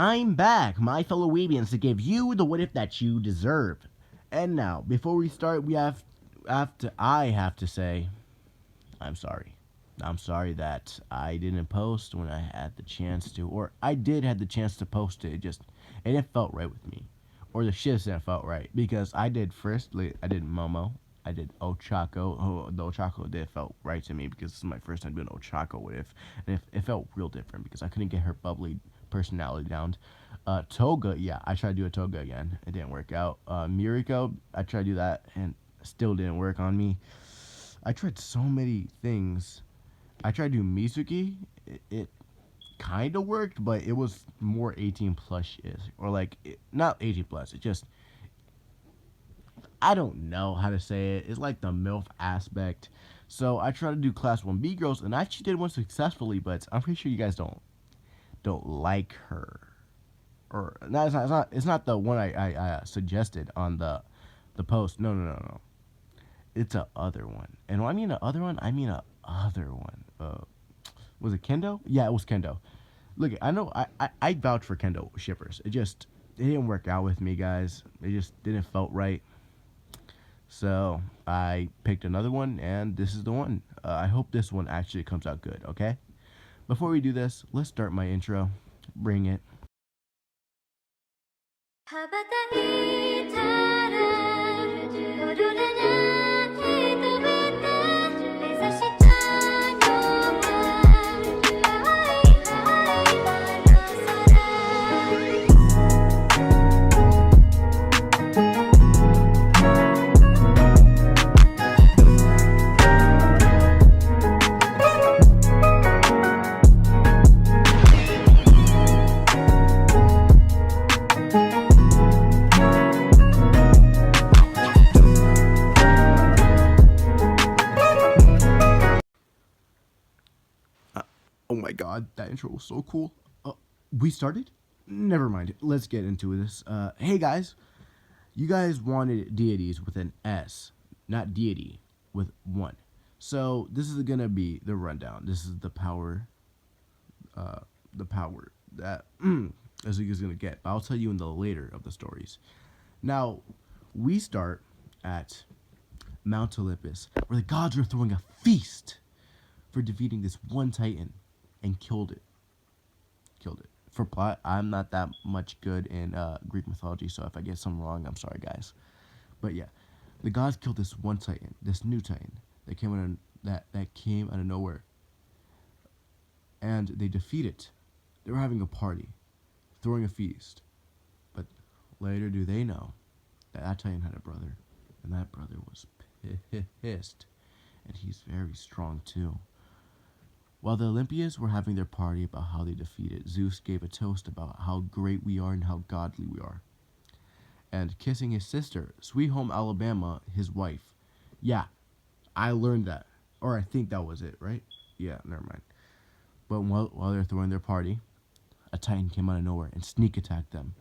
I'm back, my fellow Weebians, to give you the what if that you deserve. And now, before we start, I have to say, I'm sorry. I'm sorry that I didn't post when I had the chance to, or I did have the chance to post it. It didn't felt right with me, or the shifts didn't felt right because I did I did Momo, I did Ochako. Oh, the Ochako did felt right to me because this is my first time doing Ochako with, and it felt real different because I couldn't get her bubbly personality down. Toga, yeah, I tried to do a Toga again. It didn't work out. Miriko, I tried to do that and still didn't work on me. I tried so many things. I tried to do Mizuki. It kind of worked, but it was more 18 plus is or not 18 plus. It just I don't know how to say it. It's like the MILF aspect. So I tried to do class 1B girls, and I actually did one successfully, but I'm pretty sure you guys don't like her. Or no, it's not the one I suggested on the post. No. It's a other one. And when I mean a other one, I mean a other one. Was it Kendo? Yeah, it was Kendo. Look, I know I vouch for Kendo shippers. It didn't work out with me, guys. It just didn't felt right. So I picked another one, and this is the one. I hope this one actually comes out good. Okay. Before we do this, let's start my intro. Bring it. Oh my god, that intro was so cool. We started? Never mind. Let's get into this. Hey guys, you guys wanted deities with an S, not deity with one. So this is gonna be the rundown. This is the power that as you guys gonna get. But I'll tell you in the later of the stories. Now, we start at Mount Olympus, where the gods were throwing a feast for defeating this one titan and killed it. For plot, I'm not that much good in Greek mythology, so if I get something wrong, I'm sorry, guys. But yeah, the gods killed this one titan, this new titan that came out of nowhere, and they defeat it. They were having a party, throwing a feast, but later do they know that titan had a brother, and that brother was pissed, and he's very strong too. While the Olympians were having their party about how they defeated, Zeus gave a toast about how great we are and how godly we are. And kissing his sister, Sweet Home Alabama, his wife. Yeah, I learned that. Or I think that was it, right? Yeah, never mind. But while they're throwing their party, a titan came out of nowhere and sneak attacked them.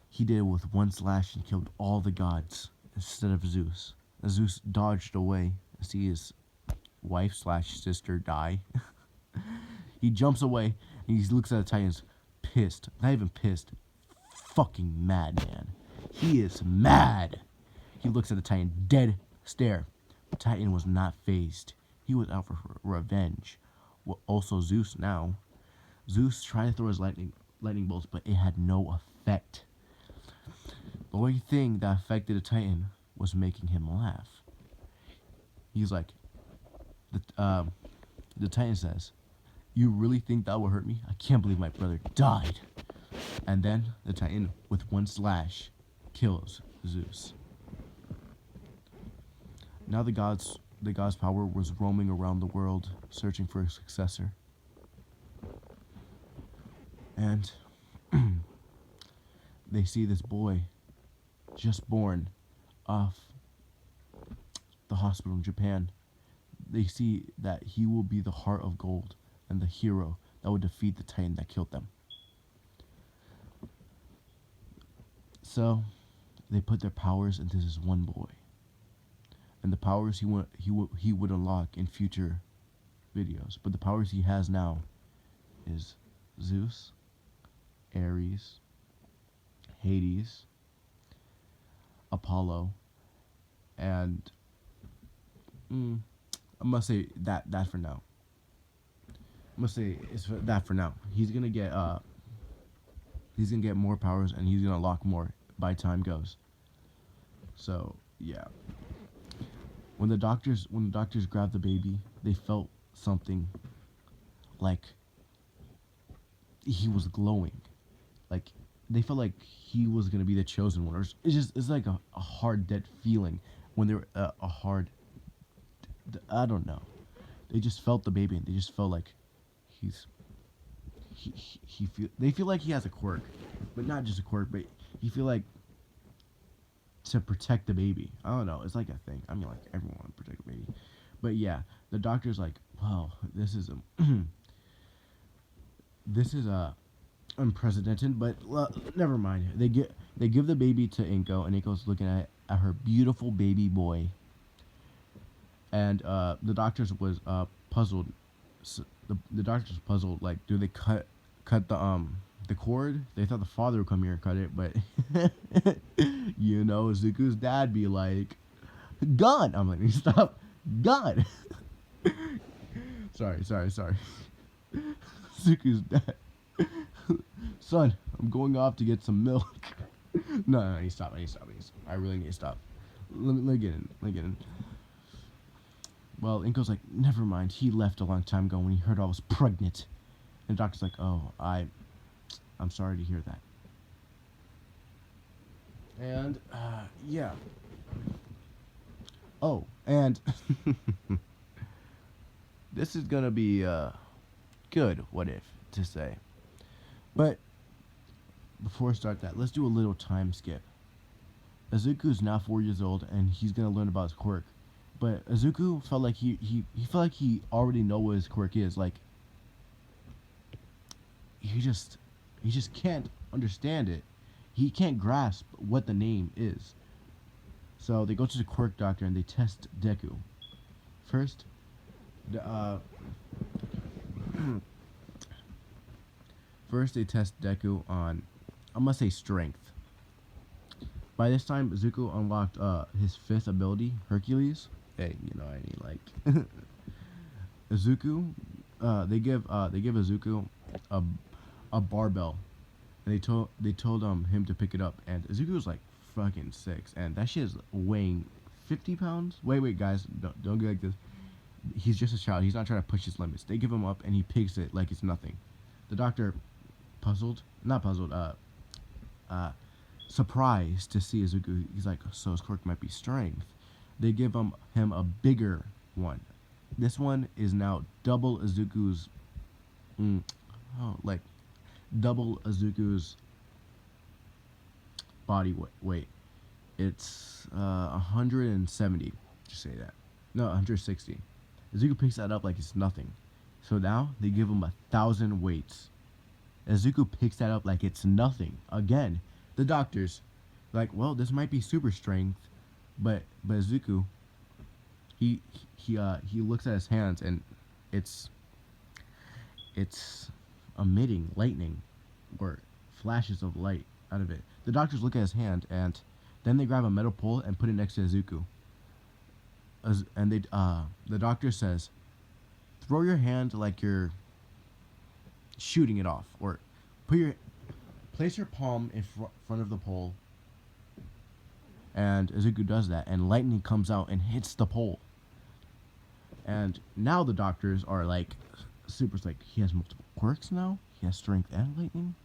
He did it with one slash and killed all the gods instead of Zeus. Zeus dodged away to see his wife/sister die. He jumps away and he looks at the Titans pissed. Not even pissed. Fucking mad, man. He is mad. He looks at the Titan dead stare. The Titan was not phased. He was out for revenge. Well, also Zeus now. Zeus tried to throw his lightning bolts, but it had no effect. The only thing that affected the Titan was making him laugh. He's like, the Titan says, "You really think that will hurt me? I can't believe my brother died." And then the Titan, with one slash, kills Zeus. Now the god's power was roaming around the world, searching for a successor. And they see this boy, just born, off the hospital in Japan. They see that he will be the heart of gold and the hero that will defeat the titan that killed them. So they put their powers into this one boy, and the powers he would unlock in future videos. But the powers he has now is Zeus, Ares, Hades, Apollo, and I must say that for now. I must say it's that for now. He's gonna get more powers and he's gonna unlock more by time goes. So yeah, when the doctors grabbed the baby, they felt something like he was glowing, like they felt like he was gonna be the chosen one. Or it's like a hard dead feeling when they're a hard. I don't know. They just felt the baby and they just felt like he's he feel they feel like he has a quirk, but not just a quirk, but he feel like to protect the baby. I don't know. It's like a thing. I mean, like everyone want to protect the baby, but yeah, the doctor's like, wow, this is a this is a unprecedented. But never mind. They give the baby to Inko, and Inko's looking at her beautiful baby boy, and the doctors was puzzled. The doctors puzzled. Like, do they cut the cord? They thought the father would come here and cut it, but Zuko's dad be like, "Gun!" I'm like, "Stop, gun!" sorry. Zuko's dad, son, I'm going off to get some milk. No, I need to stop. I really need to stop. Let me get in. Well, Inko's like, never mind. He left a long time ago when he heard I was pregnant. And the doctor's like, oh, I'm sorry to hear that. And, yeah. Oh, and this is gonna be, good, what if, to say. But, before I start that, let's do a little time skip. Izuku's now 4 years old, and he's gonna learn about his quirk. But Izuku felt like he felt like he already know what his quirk is. Like, he just can't understand it. He can't grasp what the name is. So they go to the quirk doctor and they test Deku. First, first they test Deku on, I must say, strength. By this time, Izuku unlocked his fifth ability, Hercules. Hey, what I mean, like Izuku. They give Izuku a barbell, and they told him to pick it up, and Izuku was like fucking 6, and that shit is weighing 50 pounds. Wait, guys, don't get like this. He's just a child. He's not trying to push his limits. They give him up, and he picks it like it's nothing. The doctor, surprised to see Izuku. He's like, so his quirk might be strength. They give him a bigger one. This one is now double Izuku's, like double Izuku's body weight. It's 170. Just say that. No, 160. Izuku picks that up like it's nothing. So now they give him 1,000 weights. Izuku picks that up like it's nothing. Again, the doctors, like, well, this might be super strength, but Izuku, he looks at his hands and it's emitting lightning or flashes of light out of it. The doctors look at his hand and then they grab a metal pole and put it next to Izuku. And the doctor says, throw your hand like you're shooting it off, or place your palm in front of the pole. And Izuku does that, and lightning comes out and hits the pole. And now the doctors are like, Super's like, he has multiple quirks now? He has strength and lightning?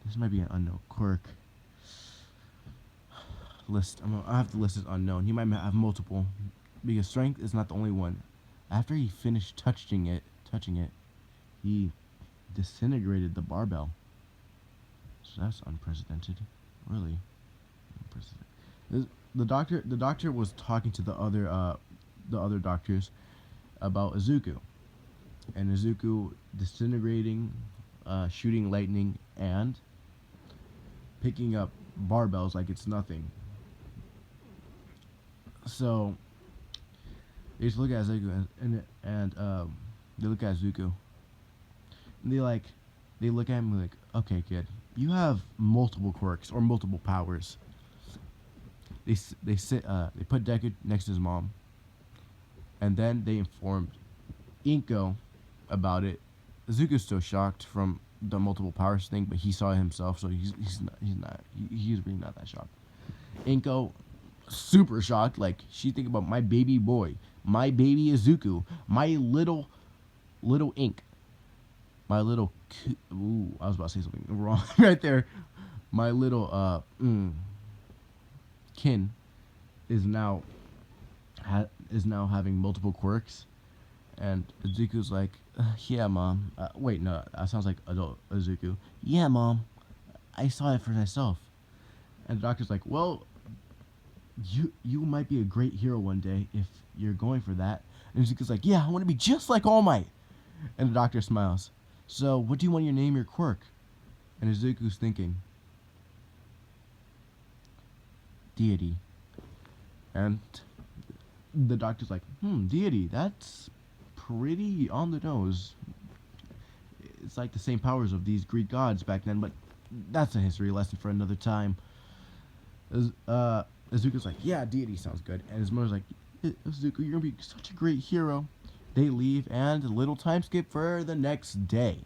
This might be an unknown quirk. I have to list as unknown. He might have multiple, because strength is not the only one. After he finished touching it, he disintegrated the barbell. So that's unprecedented. Really unprecedented. The doctor was talking to the other doctors about Izuku. And Izuku disintegrating, shooting lightning, and picking up barbells like it's nothing. So they just look at Izuku and they look at Izuku and they like, They look at him like, okay, kid, you have multiple quirks or multiple powers. They put Deku next to his mom, and then they informed Inko about it. Zuko's still shocked from the multiple powers thing, but he saw it himself, so he's really not that shocked. Inko, super shocked, like she think about my baby boy, my baby Izuku, my little ink, my little. Ooh, I was about to say something wrong right there. My little kin is now is now having multiple quirks, and Izuku's like, yeah, mom. Wait, no, that sounds like adult Izuku. Yeah, mom, I saw it for myself. And the doctor's like, well, you might be a great hero one day if you're going for that. And Izuku's like, yeah, I want to be just like All Might. And the doctor smiles. So, what do you want to name your quirk? And Izuku's thinking, deity. And the doctor's like, deity, that's pretty on the nose. It's like the same powers of these Greek gods back then, but that's a history lesson for another time. Izuku's like, yeah, deity sounds good. And his mother's like, Izuku, you're gonna be such a great hero. They leave, and a little time skip for the next day.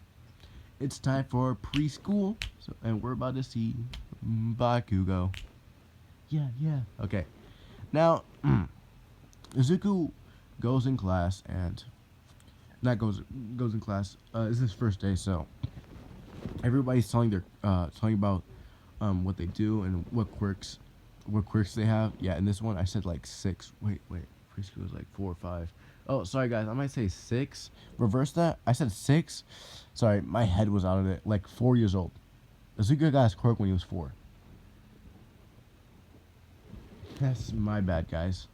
It's time for preschool, and we're about to see Bakugo. Yeah. Okay. Now, Izuku goes in class, and not goes in class. It's his first day, so everybody's telling about what they do and what quirks they have. Yeah, in this one I said like 6. Wait, preschool is like 4 or 5. Oh, sorry guys, I might say 6. Reverse that. I said 6. Sorry, my head was out of it. Like 4 years old. Izuku got his quirk when he was 4. That's my bad, guys.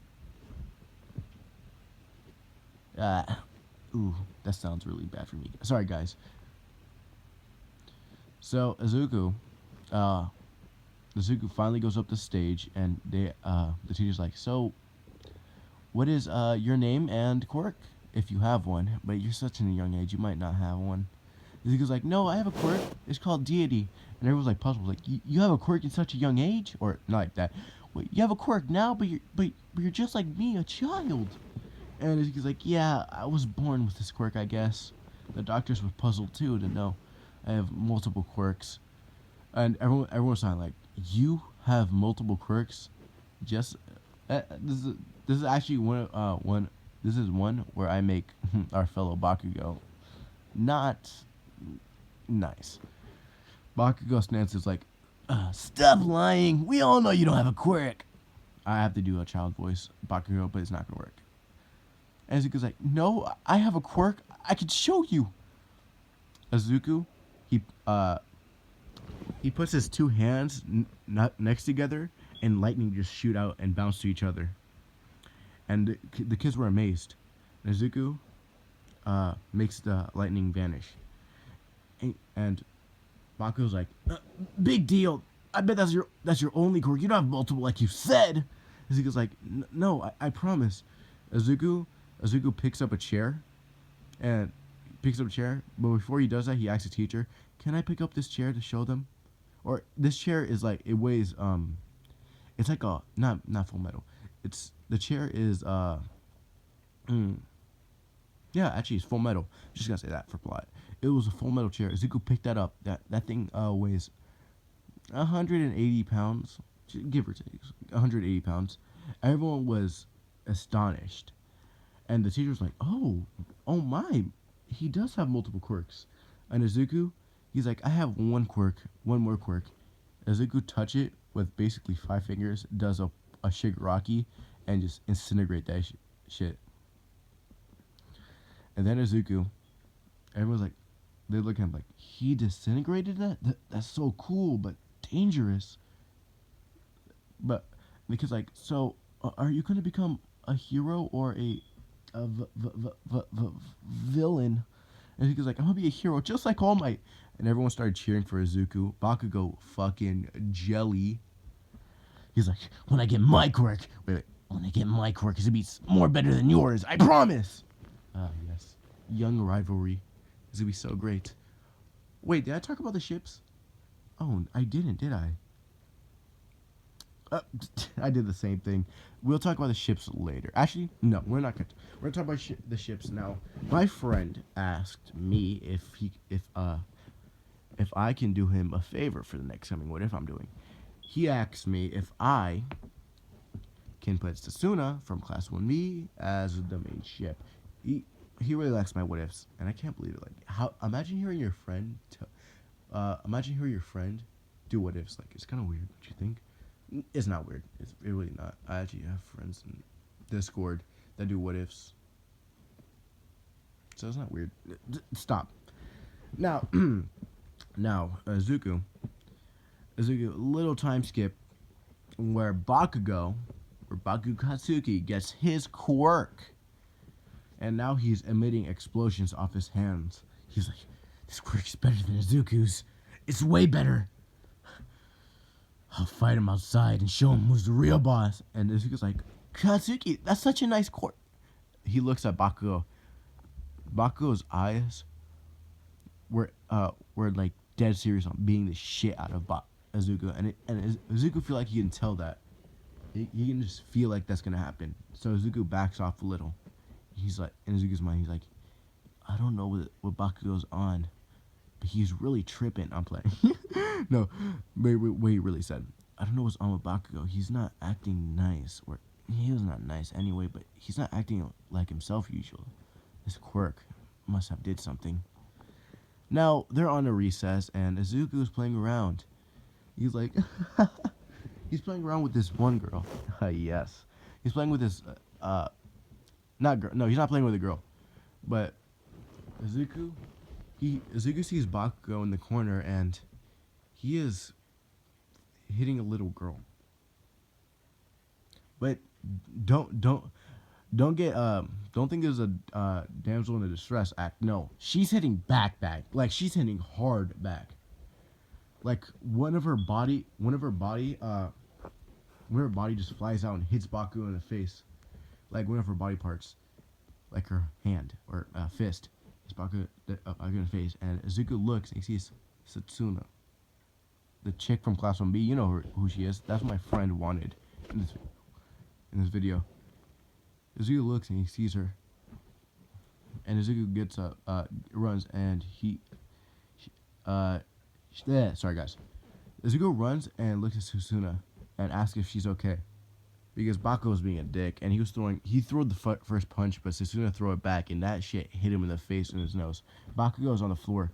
Ooh, that sounds really bad for me. Sorry, guys. So Izuku finally goes up the stage, and the teacher's like, so what is your name and quirk, if you have one? But you're such a young age, you might not have one. Izuku's like, no, I have a quirk. It's called deity. And everyone's like puzzled, like, you have a quirk in such a young age, or not like that. Wait, you have a quirk now, but you're just like me, a child. And Izuku's like, yeah, I was born with this quirk, I guess. The doctors were puzzled too to know I have multiple quirks, and everyone's like, you have multiple quirks? Just this is actually one. This is one where I make our fellow Bakugo not nice. Bakugo stance is like, stop lying. We all know you don't have a quirk. I have to do a child voice, Bakugo, but it's not gonna work. And Izuku's like, no, I have a quirk. I can show you. Izuku, he puts his 2 hands next together, and lightning just shoot out and bounce to each other. And the kids were amazed. And Izuku makes the lightning vanish. And Bakugo's like, big deal. I bet that's your only quirk. You don't have multiple like you said. Izuku's like, no, I promise. Izuku picks up a chair, but before he does that, he asks the teacher, can I pick up this chair to show them? Or this chair is like, it weighs, it's like a, not full metal. The chair is, yeah, actually it's full metal. Just gonna say that for plot. It was a full metal chair. Izuku picked that up. That thing weighs 180 pounds, give or take, 180 pounds. Everyone was astonished. And the teacher was like, oh my, he does have multiple quirks. And Izuku, he's like, I have one more quirk. Izuku touch it with basically 5 fingers, does a Shigaraki, and just incinerate that shit. And then Izuku, everyone's like, they look at him like, he disintegrated that? That's so cool, but dangerous. But the kid's like, so are you going to become a hero or a villain? And Izuku's like, I'm going to be a hero just like All Might. And everyone started cheering for Izuku. Bakugo fucking jelly. He's like, when I get my quirk, when I get my quirk, it's going to be more better than yours. I promise. Ah, yes. Young rivalry. It's going to be so great. Wait, did I talk about the ships? Oh, I didn't, did I? Uh, I did the same thing. We'll talk about the ships later. Actually, no, we're not gonna. We're gonna talk about the ships now. My friend asked me if I can do him a favor for the next coming. What if I'm doing? He asked me if I can put Sasuna from Class 1B as the main ship. He really likes my what ifs, and I can't believe it. Like, how? Imagine hearing your friend. Imagine hearing your friend do what ifs. Like, it's kind of weird. Don't you think? It's not weird. It's really not. I actually have friends in Discord that do what ifs, so it's not weird. Stop. Now, Zuko, little time skip where Baku Katsuki gets his quirk, and now he's emitting explosions off his hands. He's like, this quirk's better than Izuku's. It's way better. I'll fight him outside and show him who's the real boss. And Izuku's like, Katsuki, that's such a nice quirk. He looks at Bakugo. Bakugo's eyes were like dead serious on being the shit out of Izuku, and Izuku feel like he can tell that. He can just feel like that's gonna happen. So Izuku backs off a little. He's like, in Izuku's mind, he's like, I don't know what Bakugo's on, but he's really tripping. I'm playing. No, what he really said. I don't know what's on with Bakugo. He's not acting nice, or he was not nice anyway, but he's not acting like himself usually. This quirk must have did something. Now, they're on a recess, and Izuku's playing around. He's like, he's playing around with this one girl. Yes. He's playing with this, not girl. No, he's not playing with a girl. But Izuku sees Bakugo in the corner, and he is hitting a little girl. But don't think there's a damsel in a distress act. No, she's hitting back. Like, she's hitting hard back. Like, one of her body just flies out and hits Bakugo in the face. Like, one of her body parts, like her hand or fist, hits Bakugo in the face. And Izuku looks and he sees Satsuna, the chick from Class 1B. You know who she is. That's what my friend wanted in this video. Izuku looks and he sees her, and Izuku gets up, runs, and sorry guys. Izuku runs and looks at Susuna and asks if she's okay, because Bakugo was being a dick, and he threw the first punch, but Susuna threw it back, and that shit hit him in the face and his nose. Bakugo is on the floor.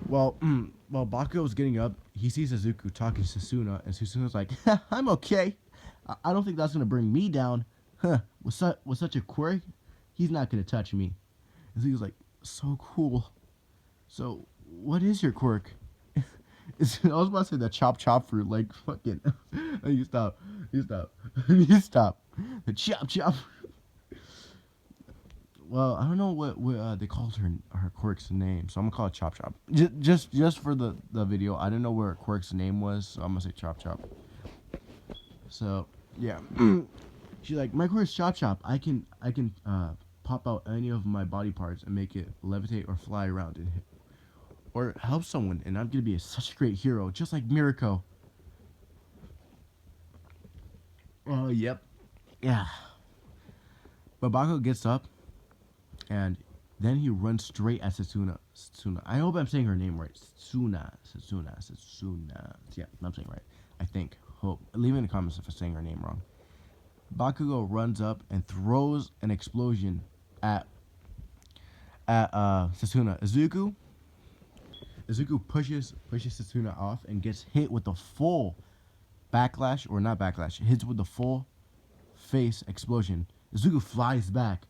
While Bakugo was getting up, he sees Izuku talking to Susuna, and Susuna's like, I'm okay. I don't think that's gonna bring me down. Huh, with such a quirk, he's not gonna touch me. And Izuku's like, so cool. So, what is your quirk? I was about to say the chop fruit, like, fucking. You stop. You stop. The chop. Well, I don't know what they called her quirk's name, so I'm gonna call it Chop. Just for the video, I didn't know where her quirk's name was, so I'm gonna say Chop. So yeah, she's like, my quirk's Chop. I can pop out any of my body parts and make it levitate or fly around and hit, or help someone, and I'm gonna be such a great hero, just like Mirako. Oh, yep, yeah. But Bakugo gets up, and then he runs straight at Satsuna. I hope I'm saying her name right. Satsuna. Yeah, I'm saying right. I think. Hope. Leave in the comments if I'm saying her name wrong. Bakugo runs up and throws an explosion at Satsuna. Izuku pushes Satsuna off and gets hit with the full backlash, or not backlash, hits with the full face explosion. Izuku flies back,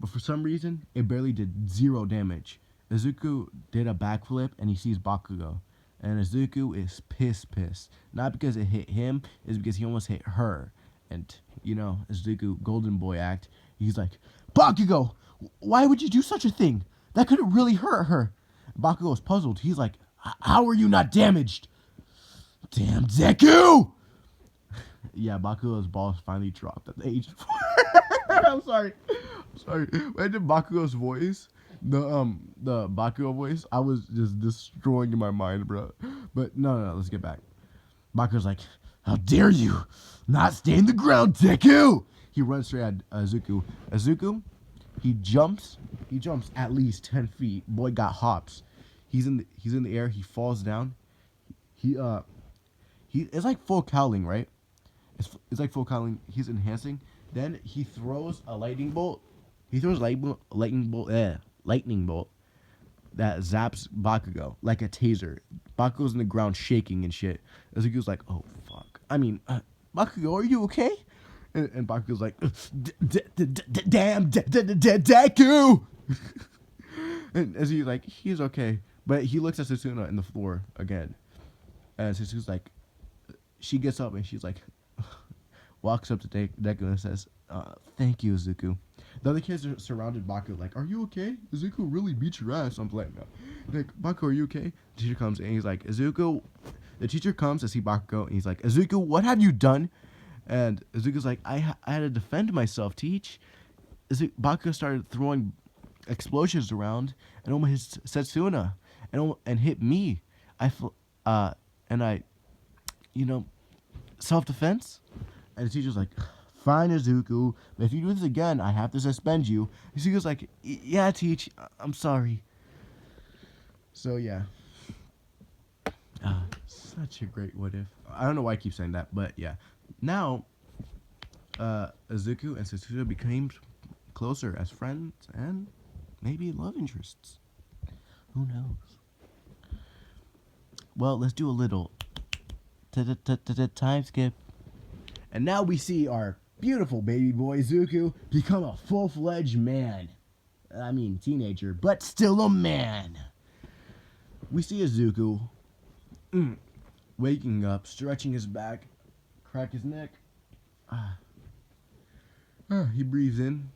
but for some reason, it barely did 0 damage. Izuku did a backflip, and he sees Bakugo. And Izuku is pissed. Not because it hit him, it's because he almost hit her. And, you know, Izuku, golden boy act, he's like, Bakugo, why would you do such a thing? That could have really hurt her. Bakugo is puzzled. He's like, how are you not damaged? Damn deku! Yeah, Bakugo's balls finally dropped at the age of 4. I'm sorry. When I did Bakugo's voice, the Bakugo voice, I was just destroying in my mind, bro. But no, let's get back. Bakugo's like, how dare you not stay in the ground, Deku! He runs straight at Izuku. Izuku, he jumps at least 10 feet. Boy got hops. He's in the air. He falls down. It's like full cowling, right? It's like full cowling. He's enhancing. Then he throws a lightning bolt. He throws lightning bolt that zaps Bakugo like a taser. Bakugo's in the ground shaking and shit. Izuku's like, oh fuck. I mean, Bakugo, are you okay? And Bakugo's like, damn, Deku! And Izuku's like, he's okay. But he looks at Setsuna in the floor again. And Setsuna's like, she gets up and she's like, walks up to Deku and says, thank you, Izuku. The other kids are surrounded Baku, like, are you okay? Izuku really beat your ass. I'm like, no. Like, Baku, are you okay? The teacher comes and he's like, Izuku. The teacher comes to see Bakugo and he's like, Izuku, what have you done? And Izuku's like, I had to defend myself, teach. Bakugo started throwing explosions around and almost hit Setsuna and hit me. Self-defense? And the teacher's like, fine, Izuku, but if you do this again, I have to suspend you. Izuku's like, yeah, teach, I'm sorry. So, yeah. Such a great what if. I don't know why I keep saying that, but yeah. Now, Izuku and Setsuna became closer as friends and maybe love interests. Who knows? Well, let's do a little time skip. And now we see our beautiful baby boy Izuku become a full-fledged man. I mean, teenager, but still a man. We see Izuku waking up, stretching his back, crack his neck. He breathes in.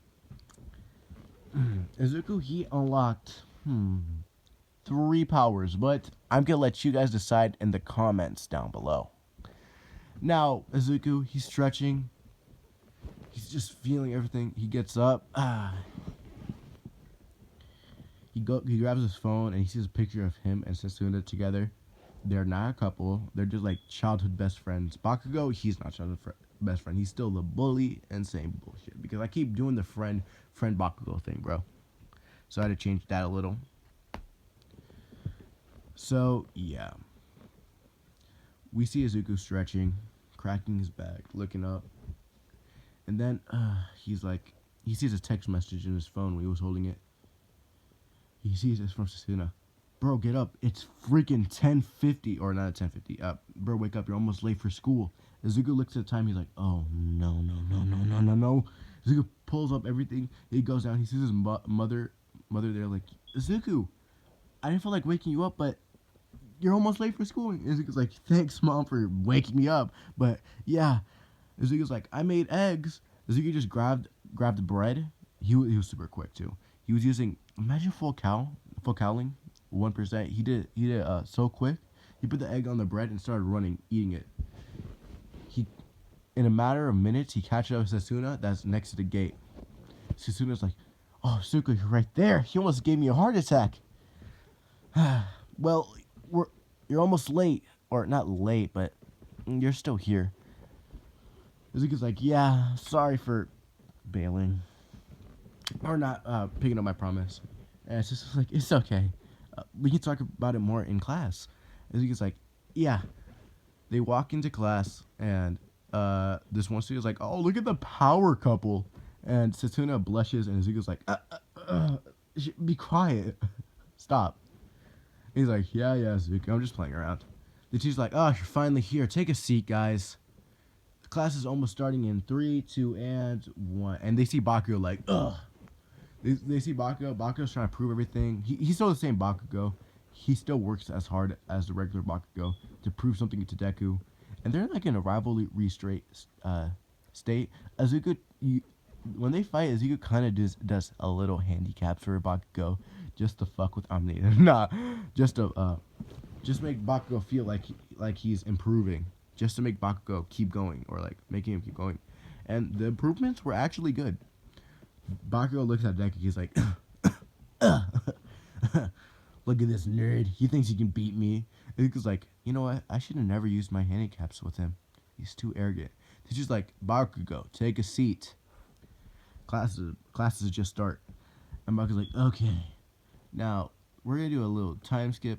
Izuku, he unlocked 3 powers, but I'm going to let you guys decide in the comments down below. Now, Izuku, he's stretching. He's just feeling everything. He gets up. He grabs his phone and he sees a picture of him and Setsuna together. They're not a couple. They're just like childhood best friends. Bakugo, he's not childhood best friend. He's still the bully and same bullshit. Because I keep doing the friend Bakugo thing, bro. So I had to change that a little. So, yeah. We see Izuku stretching, cracking his back, looking up. And then he's like, he sees a text message in his phone when he was holding it. He sees it's from Setsuna. Bro, get up. It's freaking 10:50. Or not 10:50. Bro, wake up. You're almost late for school. Izuku looks at the time. He's like, oh, no. Izuku pulls up everything. He goes down. He sees his mother there like, Izuku, I didn't feel like waking you up, but you're almost late for school. And Izuku's like, thanks, Mom, for waking me up. But, yeah. Izuku's like, I made eggs. Izuku just grabbed the bread. He was super quick, too. He was using, imagine full cowling, 1%. He did so quick. He put the egg on the bread and started running, eating it. In a matter of minutes, he catches up with Setsuna that's next to the gate. Setsuna's like, oh, Izuku, you're right there. He almost gave me a heart attack. Well, you're almost late. Or not late, but you're still here. Izuku's like, yeah, sorry for bailing. Or not picking up my promise. And it's just like, it's okay. We can talk about it more in class. Izuku's like, yeah. They walk into class, and this one student's like, oh, look at the power couple. And Setsuna blushes, and Izuku's like, be quiet. Stop. He's like, yeah, Izuku, I'm just playing around. The teacher's like, oh, you're finally here. Take a seat, guys. The class is almost starting in 3, 2, and 1. And they see Bakugo like, ugh. They see Bakugo. Bakugo's trying to prove everything. He's still the same Bakugo. He still works as hard as the regular Bakugo to prove something to Deku. And they're like in a rivalry state. Izuku, when they fight, Izuku kind of does a little handicap for Bakugo just to fuck with Omni. Nah, just make Bakugo feel like he's improving. Just to make Bakugo keep going, or like making him keep going. And the improvements were actually good. Bakugo looks at Deku, he's like, ugh. Look at this nerd. He thinks he can beat me. Izuku's like, you know what? I should have never used my handicaps with him. He's too arrogant. Teacher's like, Bakugo, take a seat. Classes just start. And Bakugo's like, okay. Now, we're going to do a little time skip.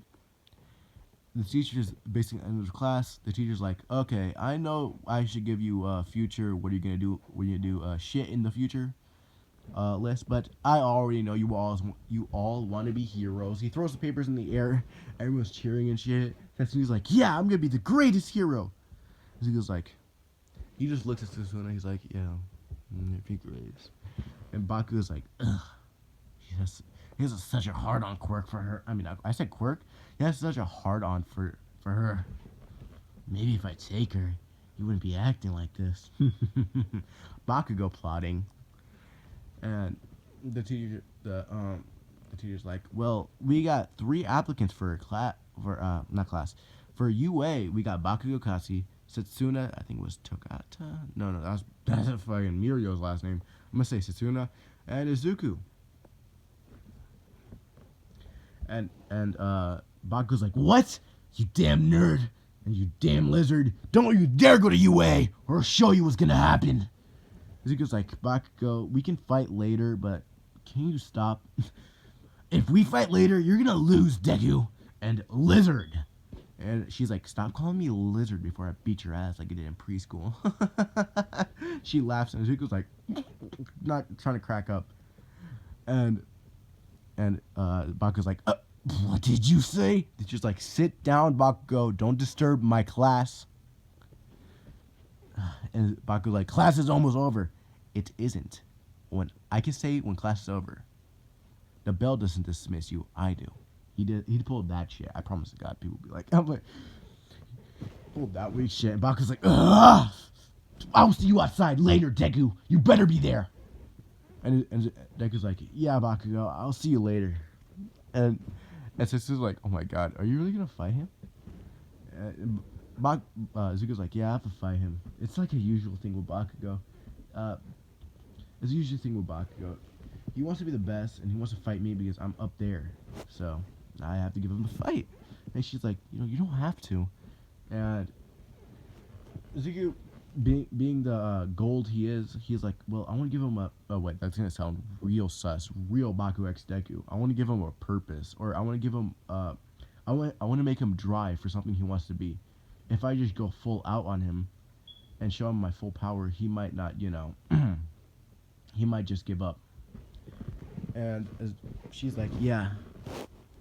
The teacher's basically end of the class. The teacher's like, okay, I know I should give you a future. What are you going to do? We're going to do shit in the future list. But I already know you all want to be heroes. He throws the papers in the air. Everyone's cheering and shit. And he's like, yeah, I'm going to be the greatest hero. He goes like, he just looks at Sasuna. He's like, yeah, if he grades. And Bakugo's like, ugh. He has such a hard-on quirk for her. I mean, I said quirk. He has such a hard-on for her. Maybe if I take her, he wouldn't be acting like this. Bakugo plotting. And the teacher's like, well, we got 3 applicants for for UA. We got Bakugo Kasi, Setsuna, I think it was Togata. No, that's a fucking Mirio's last name. I'm gonna say Setsuna and Izuku. And Bakugo's like, what? You damn nerd and you damn lizard! Don't you dare go to UA, or I'll show you what's gonna happen. Izuku's like, Bakugo, we can fight later, but can you stop? If we fight later, you're gonna lose, Deku and lizard. And she's like, stop calling me lizard before I beat your ass like you did in preschool. She laughs, and Izuku's like, not trying to crack up. And Bakugo's like, what did you say? It's just like, sit down, Bakugo. Don't disturb my class. And Bakugo's like, class is almost over. It isn't. When I can say when class is over, the bell doesn't dismiss you. I do. He pulled that shit. I promise to God, people will be like, I'm like, pulled that weak shit. And Bakugo's like, ugh! I'll see you outside later, Deku. You better be there. And Deku's like, yeah, Bakugo, I'll see you later. And Sasuke's like, oh my God, are you really gonna fight him? Zuko's like, yeah, I have to fight him. It's like a usual thing with Bakugo. It's a usual thing with Bakugo. He wants to be the best, and he wants to fight me because I'm up there. So I have to give him the fight. And she's like, you don't have to. And Zuko, being the gold he is, he's like, well, I want to give him wait, that's gonna sound real sus, real Baku X Deku. I want to give him a purpose, or I want to give him I want to make him drive for something he wants to be. If I just go full out on him and show him my full power, he might not, he might just give up. And she's like, yeah,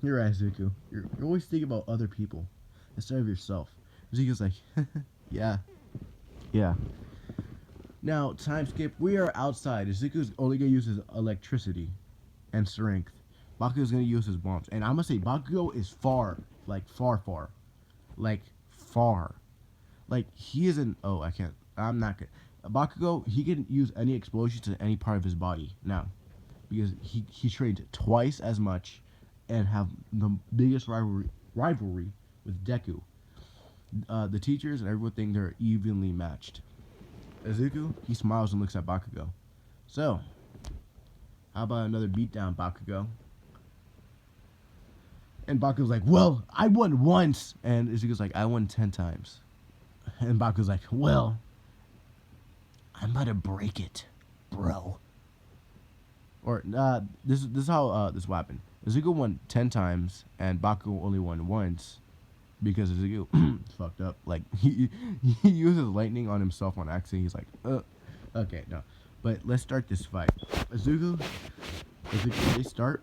you're right, Zuko. You're always thinking about other people instead of yourself. Zuko's like, yeah. Now, time skip. We are outside. Izuku's only going to use his electricity and strength. Bakugo's going to use his bombs. And I'm going to say Bakugo is far. Like, far. Like, far. Like, he isn't... Oh, I can't... I'm not good. Bakugo, he can use any explosion to any part of his body now. Because he trained twice as much and have the biggest rivalry with Deku. The teachers and everyone think they're evenly matched. Izuku, he smiles and looks at Bakugo. So, how about another beatdown, Bakugo? And Bakugo's like, well, I won once. And Izuku's like, I won 10 times. And Bakugo's like, well, I'm about to break it, bro. Or, this is how this will happen. Izuku won 10 times, and Bakugo only won once. Because Izuku fucked up. Like, he uses lightning on himself on accident. He's like, okay, no. But let's start this fight. Izuku, they start.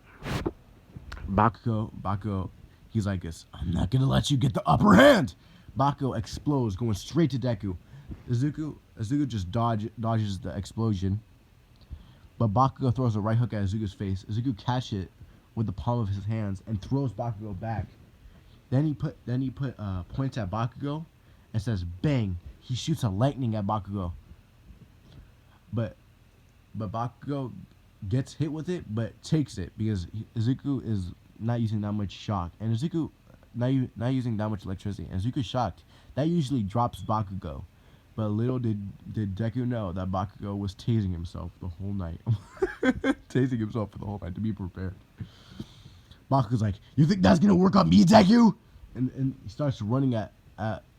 Bakugo, he's like this. I'm not gonna let you get the upper hand. Bakugo explodes, going straight to Deku. Izuku just dodges the explosion. But Bakugo throws a right hook at Izuku's face. Izuku catches it with the palm of his hands and throws Bakugo back. Then he points at Bakugo and says, "Bang!" He shoots a lightning at Bakugo. But Bakugo gets hit with it, but takes it because Izuku is not using that much shock, and Izuku not using that much electricity. And Izuku's shocked. That usually drops Bakugo. But little did Deku know that Bakugo was tasing himself the whole night. Tasing himself for the whole night to be prepared. Bakugo's like, "You think that's gonna work on me, Deku?" And he starts running at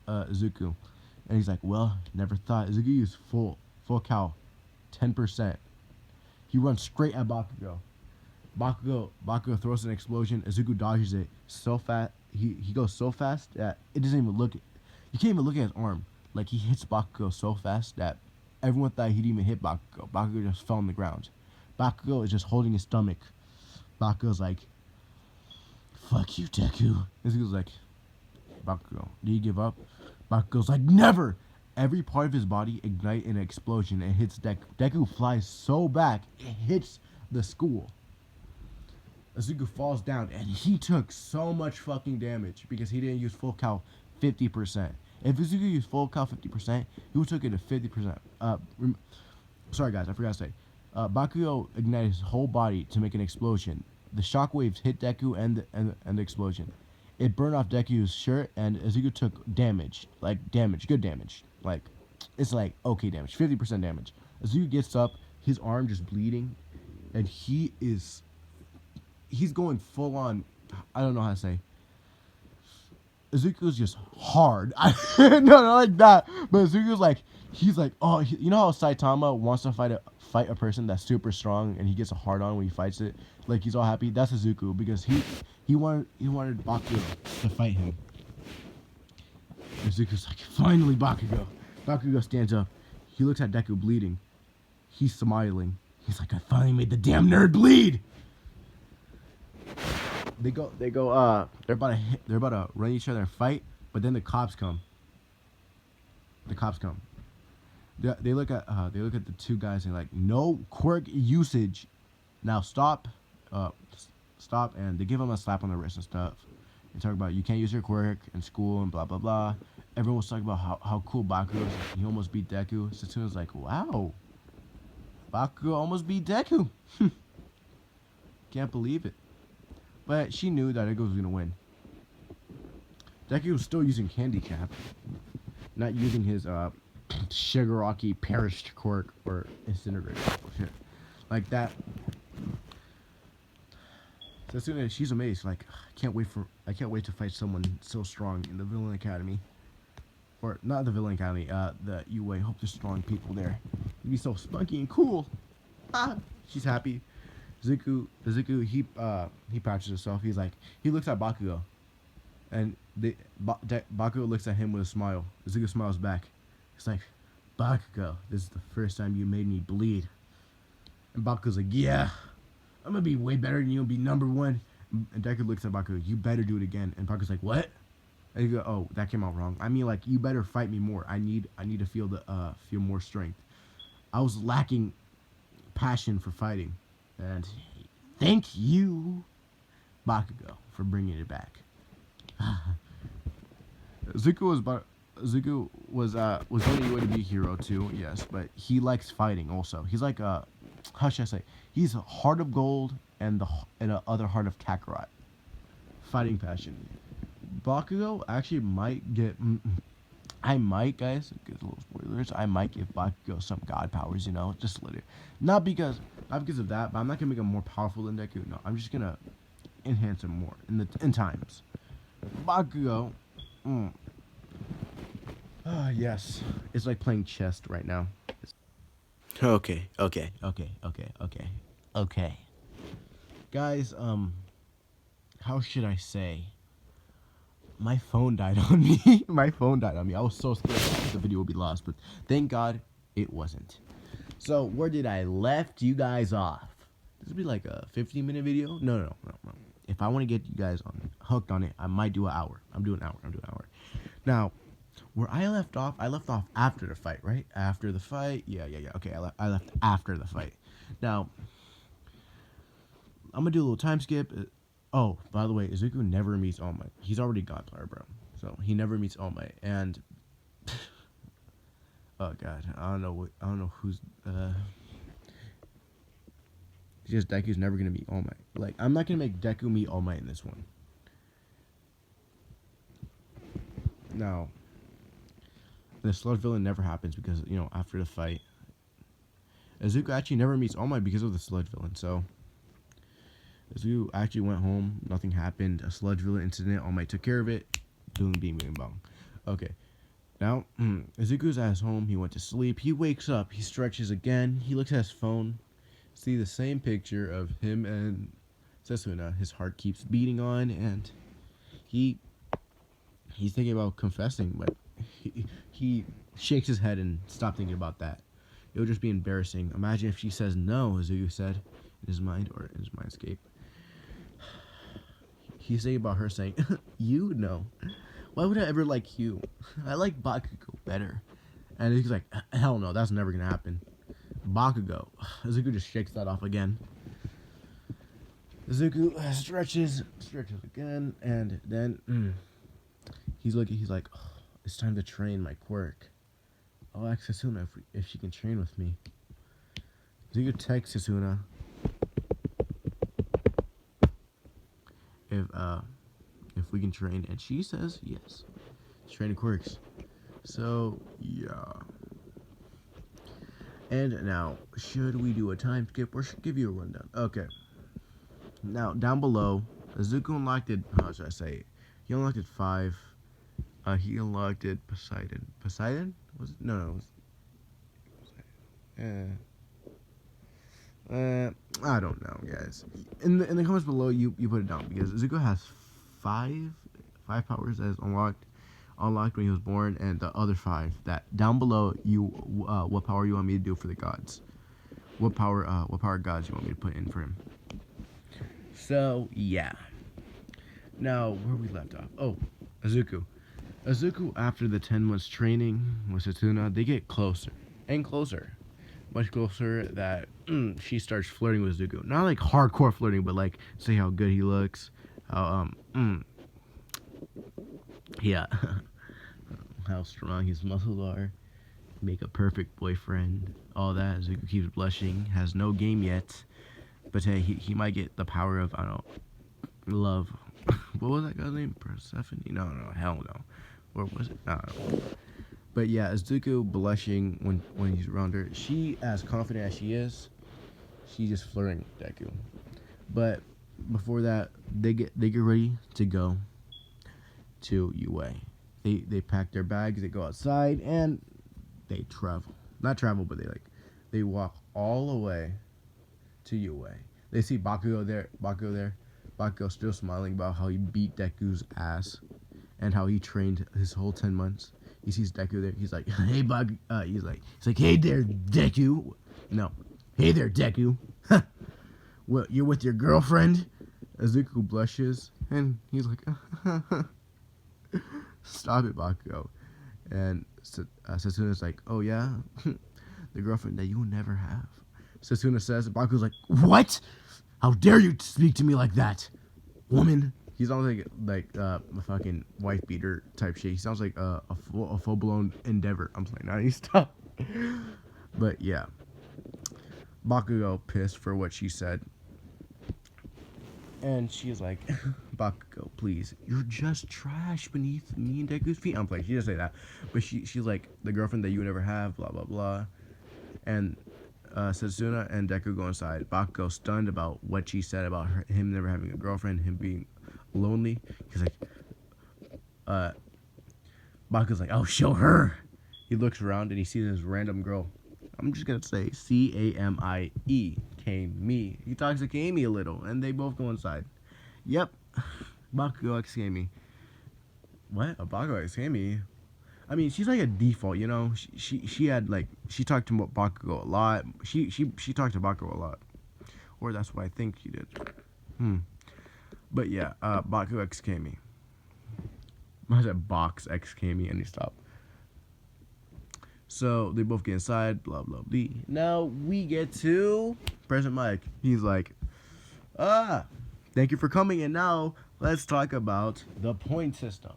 Izuku, and he's like, "Well, never thought." Izuku used full cal, 10%. He runs straight at Bakugo. Bakugo throws an explosion. Izuku dodges it so fast. He goes so fast that it doesn't even look. You can't even look at his arm. Like, he hits Bakugo so fast that everyone thought he didn't even hit Bakugo. Bakugo just fell on the ground. Bakugo is just holding his stomach. Bakugo's like, "Fuck you, Deku." Izuku's like, "Bakugo, do you give up?" Bakugo's like, "Never!" Every part of his body ignite in an explosion and hits Deku. Deku flies so back, it hits the school. Izuku falls down, and he took so much fucking damage because he didn't use full cal 50%. If Izuku used full cal 50%, he would took it to 50%. Sorry guys, I forgot to say. Bakugo ignited his whole body to make an explosion. The shockwaves hit Deku and the explosion. It burned off Deku's shirt, and Izuku took damage. Like, damage, good damage. Like, it's like, okay damage, 50% damage. Izuku gets up, his arm just bleeding, and he's going full on, I don't know how to say. Izuku's just hard. No, not like that. But Izuku's like, he's like, oh, you know how Saitama wants to fight a person that's super strong and he gets a hard on when he fights it? Like, he's all happy. That's Izuku because he wanted Bakugo to fight him. Izuku's like, finally, Bakugo. Bakugo stands up. He looks at Deku bleeding. He's smiling. He's like, I finally made the damn nerd bleed. They're about to run each other and fight, but then the cops come. They look at the two guys and like, no quirk usage. Now stop, and they give him a slap on the wrist and stuff. They talk about you can't use your quirk in school and blah blah blah. Everyone was talking about how cool Bakugo is. He almost beat Deku. Satsuna's like, wow, Bakugo almost beat Deku. Can't believe it. But she knew that Deku was going to win. Deku was still using Handicap. Not using his Shigaraki perished quirk or Incinerate. Shit. Like that. So as soon as she's amazed, like, I can't wait to fight someone so strong in the Villain Academy. Or not the Villain Academy, the UA. Hope there's strong people there. It'd be so spunky and cool. She's happy. Izuku, he patches himself. He's like, he looks at Bakugo, and Bakugo looks at him with a smile. Izuku smiles back. He's like, Bakugo, this is the first time you made me bleed. And Bakugo's like, yeah, I'm gonna be way better than you and be number one. And Deku looks at Bakugo, you better do it again. And Bakugo's like, what? And you go, oh, that came out wrong. I mean, like, you better fight me more. I need to feel more strength. I was lacking passion for fighting. And thank you, Bakugo, for bringing it back. Zuko was only going to be a hero too, yes, but he likes fighting also. He's like how should I say? He's a heart of gold and the other heart of Kakarot. Fighting passion. Bakugo actually might get. I might, guys, get a little spoilers. I might give Bakugo some god powers, just a little. Not because of that, but I'm not gonna make him more powerful than Deku. No, I'm just gonna enhance him more in times. Bakugo, yes, it's like playing chess right now. Okay, guys. How should I say? My phone died on me. I was so scared the video would be lost, but thank God it wasn't. So where did I left you guys off? This would be like a 15-minute video. No. If I want to get you guys hooked on it, I might do an hour. I'm doing an hour. Now, where I left off after the fight, right? After the fight, yeah. Okay, I left after the fight. Now, I'm gonna do a little time skip. Oh, by the way, Izuku never meets All Might. He's already God player, bro. So he never meets All Might. And oh god, I don't know who's just Deku's never gonna meet All Might. Like, I'm not gonna make Deku meet All Might in this one. Now, the sludge villain never happens because, you know, after the fight, Izuku actually never meets All Might because of the sludge villain. So Izuku actually went home. Nothing happened. A sludge villain incident. All Might took care of it. Boom, beam, boom, bong. Okay. Now, Izuku's at his home. He went to sleep. He wakes up. He stretches again. He looks at his phone. See the same picture of him and Setsuna. His heart keeps beating on, and he's thinking about confessing, but he shakes his head and stops thinking about that. It would just be embarrassing. Imagine if she says no, Izuku said in his mind, or in his mindscape. He's thinking about her saying, you know. Why would I ever like you? I like Bakugo better. And he's like, hell no, that's never gonna happen. Bakugo. Izuku just shakes that off again. Izuku stretches again, and then he's like, oh, it's time to train my quirk. I'll ask Setsuna if she can train with me. Izuku texts Setsuna if we can train, and she says yes. Training quirks. So yeah. And now, should we do a time skip or should give you a rundown? Okay. Now down below, Izuku unlocked it. How should I say it? He unlocked it 5. He unlocked it Poseidon. Poseidon? Was it? No. It was, I don't know, guys. In the comments below, you put it down because Izuku has 5 powers as unlocked when he was born, and the other 5 that down below you what power you want me to do for the gods? What power gods you want me to put in for him? So yeah. Now where we left off? Oh, Izuku. After the 10 months training with Setsuna, they get closer and closer. Much closer that she starts flirting with Izuku. Not like hardcore flirting, but like say how good he looks. How yeah. How strong his muscles are. Make a perfect boyfriend. All that. Izuku keeps blushing. Has no game yet. But hey, he might get the power of, I don't know, love. What was that guy's name? Persephone? No, hell no. Or was it? I don't know. But yeah, Izuku blushing when he's around her. She, as confident as she is, she's just flirting with Deku. But before that, they get ready to go to UA. They pack their bags, they go outside, and they travel. Not travel, but they walk all the way to UA. They see Bakugo there. Bakugo still smiling about how he beat Deku's ass and how he trained his whole 10 months. He sees Deku there. He's like, hey, he's like, hey there, Deku. No, hey there, Deku. Well, you're with your girlfriend? Izuku blushes, and he's like, stop it, Bakugo. And Setsuna's like, oh yeah, the girlfriend that you will never have. Setsuna says, Bakugo's like, what? How dare you speak to me like that, woman? He sounds like a fucking wife beater type shit. He sounds like a full blown endeavor. I'm playing. Now you stop. But yeah, Bakugo pissed for what she said, and she's like, Bakugo, please, you're just trash beneath me and Deku's feet. I'm playing. She didn't say that, but she's like the girlfriend that you would never have. Blah blah blah, and. Setsuna and Deku go inside. Bakugo stunned about what she said about him never having a girlfriend, him being lonely. He's like, Bakugo's like, oh, show her. He looks around and he sees this random girl. I'm just gonna say Camie, Kami. He talks to Kami a little, and they both go inside. Yep, Bakugo x Kami. What? A Bakugo x Kami? I mean, she's like a default, you know. She had like she talked to Bakugo a lot. She talked to Bakugo a lot, or that's what I think she did. But yeah, Bakugo x Kami. I said box x Kami, and he stopped. So they both get inside. Blah blah blah. Now we get to President Mike. He's like, thank you for coming, and now let's talk about the point system.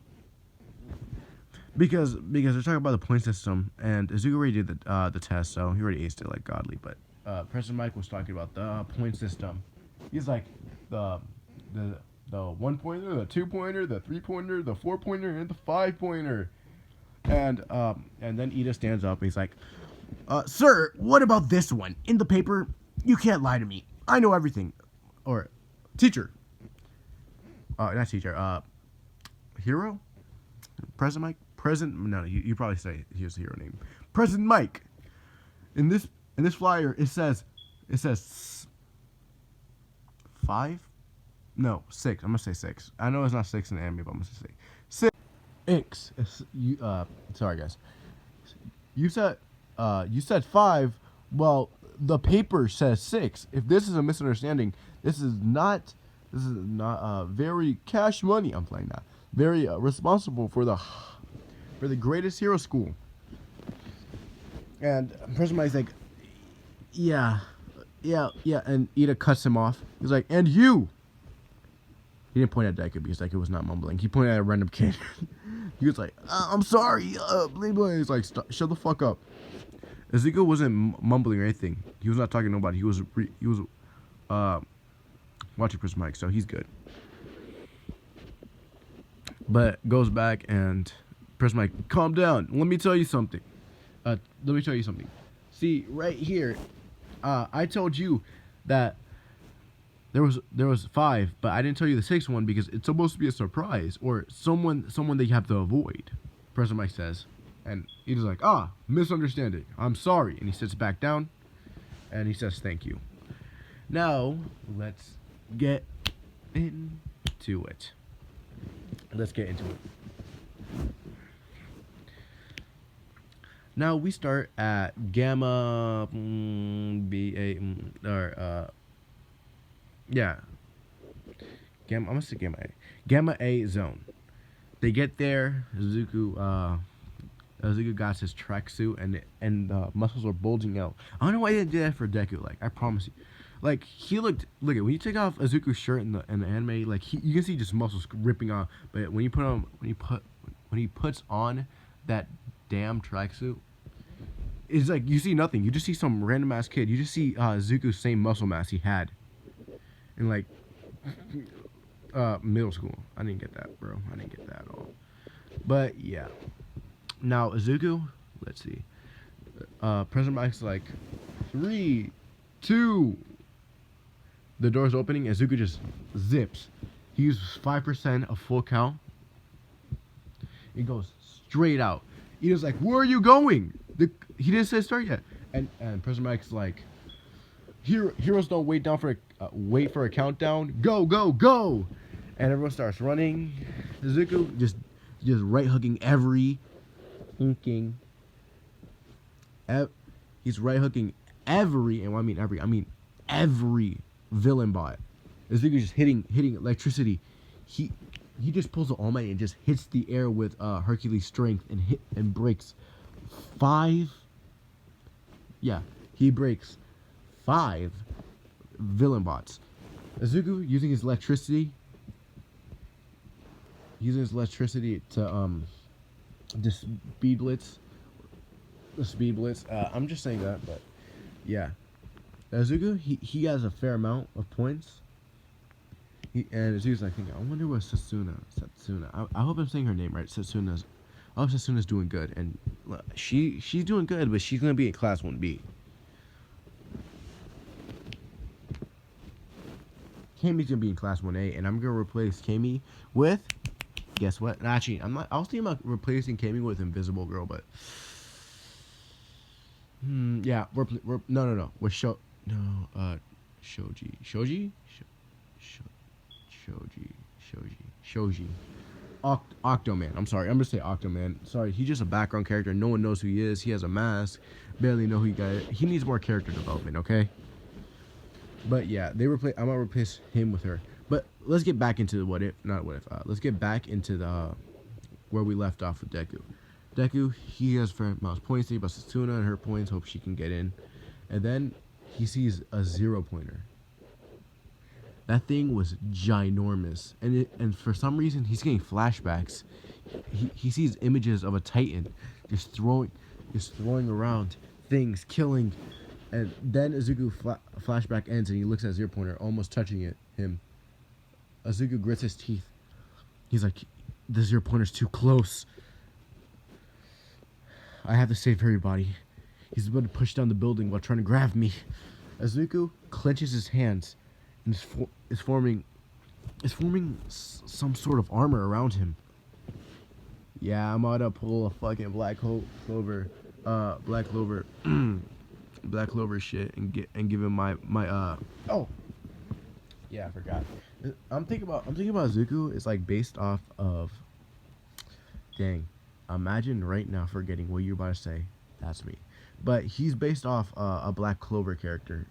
Because they're talking about the point system, and Izuku already did the test, so he already aced it like godly. But President Mike was talking about the point system. He's like the 1-pointer, the 2-pointer, the 3-pointer, the 4-pointer, and the 5-pointer. And then Ida stands up and he's like, sir, what about this one? In the paper, you can't lie to me. I know everything. Or, teacher. Not teacher, hero? President Mike? No, you probably say here's the hero name. President Mike. In this flyer, it says 5? No, 6. I'm gonna say 6. I know it's not 6 in the anime, but I'm gonna say 6. Inks. Sorry guys. You said 5. Well, the paper says 6. If this is a misunderstanding, this is not very cash money. I'm playing that. Very responsible for the greatest hero school. And President Mike's like, yeah, and Ida cuts him off. He's like, and you. He didn't point at Deku because Deku was not mumbling. He pointed at a random kid. He was like, I'm sorry, blah, blah. He's like, shut the fuck up. Ezekiel wasn't mumbling or anything. He was not talking to nobody. He was watching President Mike, so he's good. But goes back and President Mike, calm down. Let me tell you something. See, right here, I told you that there was 5, but I didn't tell you the 6th one because it's supposed to be a surprise or someone that you have to avoid. President Mike says, and he's like, misunderstanding. I'm sorry, and he sits back down, and he says thank you. Now let's get into it. Now we start at Gamma BA I'm gonna say Gamma A zone. They get there. Izuku got his tracksuit and the muscles are bulging out. I don't know why they didn't do that for Deku. Like, I promise you. Like, he look at when you take off Izuku's shirt in the anime, like you can see just muscles ripping off. But when he puts on that damn tracksuit, it's like you see nothing. You just see some random ass kid. You just see Izuku's same muscle mass he had in like middle school. I didn't get that, bro. I didn't get that at all. But yeah. Now Izuku, let's see. President Mike's like 3, 2. The door's opening. Izuku just zips. He uses 5% of full count. He goes straight out. Ida's like, where are you going? He didn't say start yet. And President Mike's like, heroes don't wait for a countdown. Go, go, go! And everyone starts running. Izuku just right hooking every inking. He's right hooking every, and when I mean every villain bot. Izuku just hitting electricity. He just pulls the All Might and just hits the air with Hercules' strength and breaks 5. Yeah, he breaks 5 villain bots. Izuku using his electricity to the speed blitz. I'm just saying that, but yeah. Izuku, he has a fair amount of points. And Izuku's like thinking, I wonder what Setsuna. I hope I'm saying her name right. I hope Setsuna's doing good, and she's doing good, but she's gonna be in class 1B. Kami's gonna be in class 1A, and I'm gonna replace Kami with, guess what? Actually, I was thinking about replacing Kami with Invisible Girl, but yeah, no. With Shoji. Octoman. I'm sorry. I'm gonna say Octoman. Sorry, he's just a background character. No one knows who he is. He has a mask. Barely know who he got. He needs more character development. Okay. But yeah, I'm gonna replace him with her. But let's get back into the let's get back into the where we left off with Deku. Deku, he has fair amount of points. About Setsuna and her points. Hope she can get in. And then he sees a 0-pointer. That thing was ginormous, and for some reason he's getting flashbacks. He sees images of a Titan just throwing around things, killing, and then Izuku flashback ends and he looks at 0-pointer, almost touching him. Izuku grits his teeth. He's like, the 0-pointer's too close. I have to save everybody. He's about to push down the building while trying to grab me. Izuku clenches his hands and is forming some sort of armor around him. Yeah, I'm about to pull a fucking black clover, black clover shit and give him my oh yeah, I forgot. I'm thinking about Izuku is like based off of, dang, imagine right now forgetting what you're about to say. That's me. But he's based off a Black Clover character.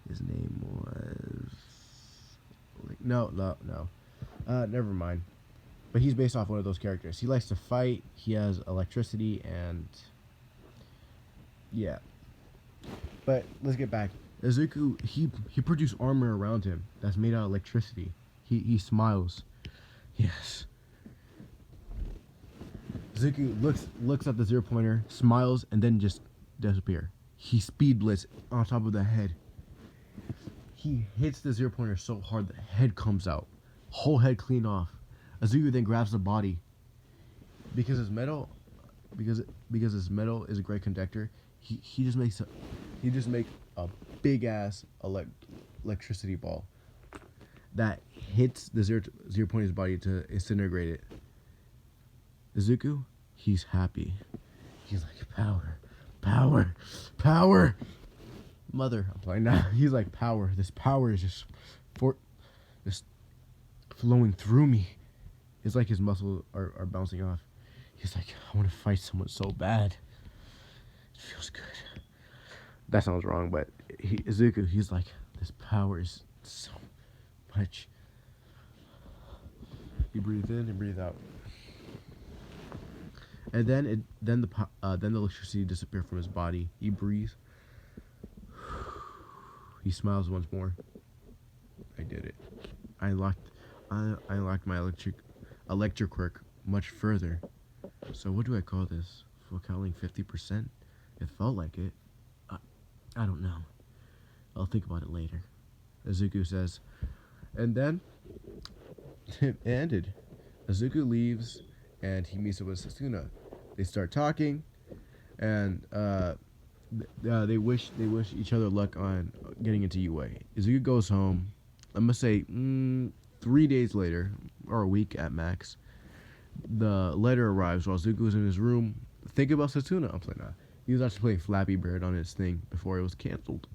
His name was no. Never mind. But he's based off one of those characters. He likes to fight. He has electricity and yeah. But let's get back. Izuku, he produced armor around him that's made out of electricity. He smiles. Yes. Izuku looks at the 0-pointer, smiles, and then just disappear. He speed blitz on top of the head. He hits the 0-pointer so hard the head comes out. Whole head clean off. Izuku then grabs the body. Because his metal his metal is a great conductor, he just makes a big ass electricity ball that hits the 0-pointer's body to disintegrate it. Izuku, he's happy. He's like, power. Mother, I'm playing now. He's like, power. This power is just flowing through me. It's like his muscles are bouncing off. He's like, I want to fight someone so bad. It feels good. That sounds wrong, but Izuku, he's like, this power is so much. He breathes in and breathes out. And then the electricity disappeared from his body. He breathes. He smiles once more. I did it. I unlocked my electric quirk much further. So what do I call this? Focaling 50%? It felt like it. I don't know. I'll think about it later. Izuku says. And then it ended. Izuku leaves and he meets up with Sasuna. They start talking and they wish each other luck on getting into UA. Izuku goes home. I'm gonna say 3 days later, or a week at max. The letter arrives while Izuku was in his room thinking about Sasuna. I'm playing that. He was actually playing Flappy Bird on his thing before it was canceled.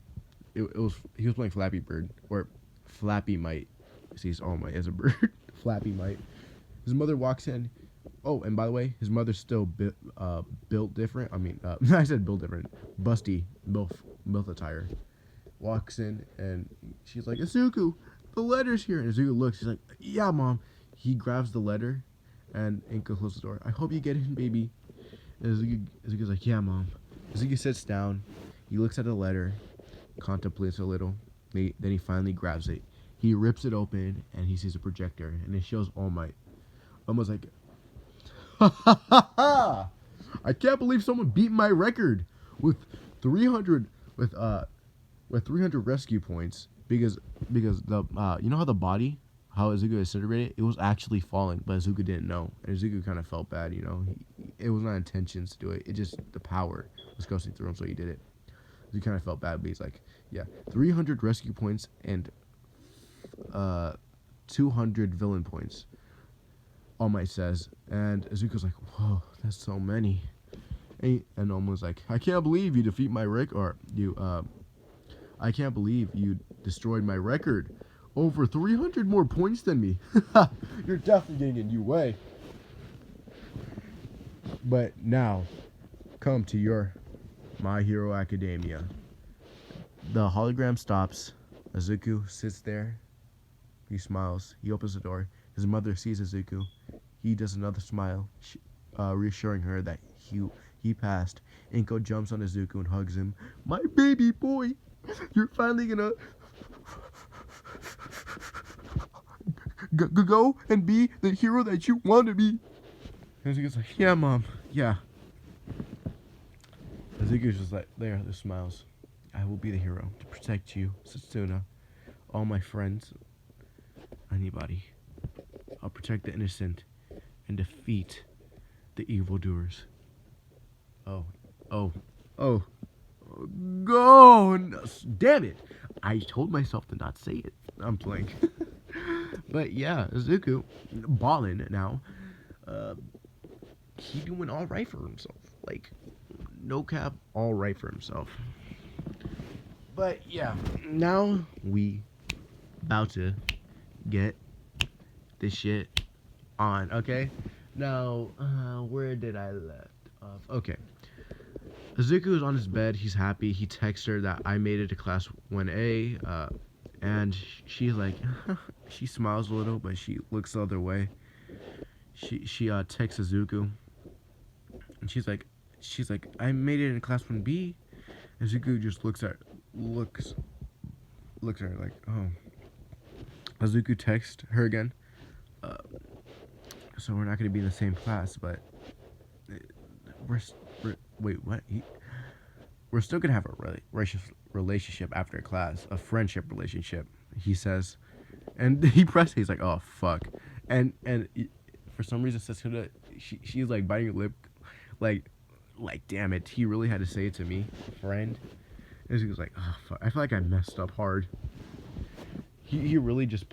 He was playing Flappy Bird, or Flappy Might. Sees All Might as a bird. Flappy Might. His mother walks in. Oh, and by the way, his mother's still built different. I mean, I said built different. Busty, MILF attire. Walks in and she's like, Izuku, the letter's here. And Izuku looks. She's like, yeah, Mom. He grabs the letter and Inko closes the door. I hope you get in, baby. And Izuku's like, yeah, Mom. Izuku sits down. He looks at the letter, contemplates a little. Then he finally grabs it. He rips it open and he sees a projector and it shows All Might. Almost like, ha ha ha ha! I can't believe someone beat my record with 300 with 300 rescue points because the you know how the body, how Izuku disintegrated, it was actually falling, but Izuku didn't know, and Izuku kind of felt bad, you know. It was not intentions to do it. It just the power was coursing through him, so he did it. He kind of felt bad, but he's like, yeah, 300 rescue points and 200 villain points. All Might says, and Izuku's like, whoa, that's so many. And Omo's like, I can't believe you defeat my record, I can't believe you destroyed my record. Over 300 more points than me. You're definitely getting a new way. But now, come to your My Hero Academia. The hologram stops. Izuku sits there. He smiles. He opens the door. His mother sees Izuku. He does another smile, reassuring her that he passed. Inko jumps on Izuku and hugs him. My baby boy, you're finally gonna go and be the hero that you want to be. And Izuku's like, yeah, Mom, yeah. Izuku's just like, there smiles. I will be the hero to protect you, Setsuna, all my friends, anybody. I'll protect the innocent and defeat the evildoers Oh, oh, oh, go! No, damn it! I told myself to not say it. I'm playing. But yeah, Zuko, ballin' now. Uh, he doing all right for himself. Like, no cap, all right for himself. But yeah, now we about to get this shit on. Okay. Now, where did I left off? Okay. Zuko is on his bed. He's happy. He texts her that I made it to class 1A. And she's like, she smiles a little, but she looks the other way. She texts Zuko, and she's like, I made it in class 1B. And Zuko just looks at her like, oh. Zuko texts her again. So we're not gonna be in the same class, but we're wait, what? We're still gonna have a relationship after class, a friendship relationship. He says, and he presses. He's like, oh fuck, and for some reason, Sasuna, she's like biting her lip, like damn it, he really had to say it to me, friend. And he was like, oh fuck, I feel like I messed up hard. He really just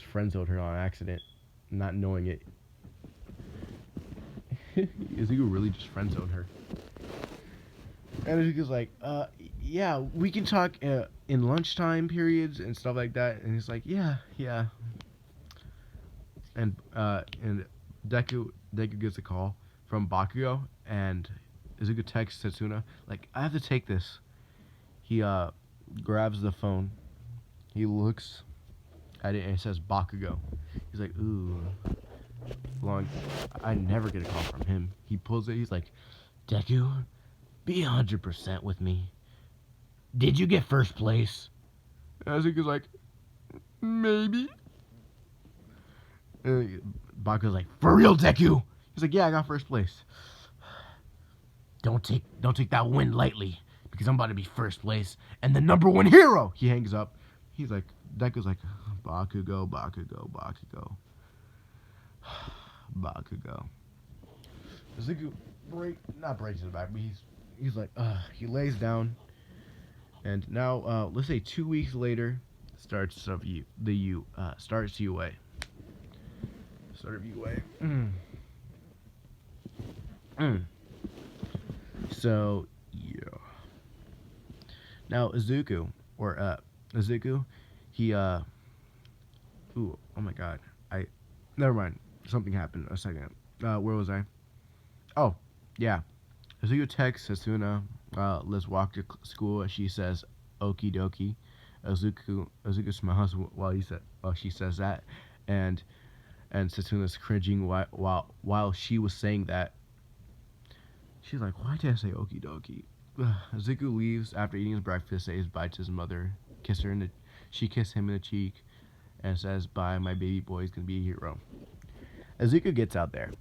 friend zoned her on accident, not knowing it. Izuku really just friend zoned her. And Izuku's like, yeah, we can talk in lunchtime periods and stuff like that. And he's like, yeah. And Deku gets a call from Bakugo, and Izuku texts Setsuna, like, I have to take this. He grabs the phone. He looks at it and it says Bakugo. He's like, ooh. Long. I never get a call from him. He pulls it. He's like, Deku, be 100% with me. Did you get first place? And Izuku's like, maybe. Bakugo's like, for real, Deku? He's like, yeah, I got first place. Don't take that win lightly, because I'm about to be first place and the #1 hero. He hangs up. He's like, Deku's like, Bakugo. Izuku not breaks his back, but he's like, he lays down, and now let's say 2 weeks later starts UA. Start of UA. So yeah. Now Izuku, he ooh, oh my god, never mind. Something happened a second. Where was I? Oh, yeah. Izuku texts Setsuna, let's walk to school. She says, okie dokie. Izuku smiles while she says that, and Setsuna's cringing while she was saying that. She's like, why did I say okie dokie? Izuku leaves after eating his breakfast, says bye to his mother, she kissed him in the cheek, and says, bye, my baby boy is gonna be a hero. Izuku gets out there.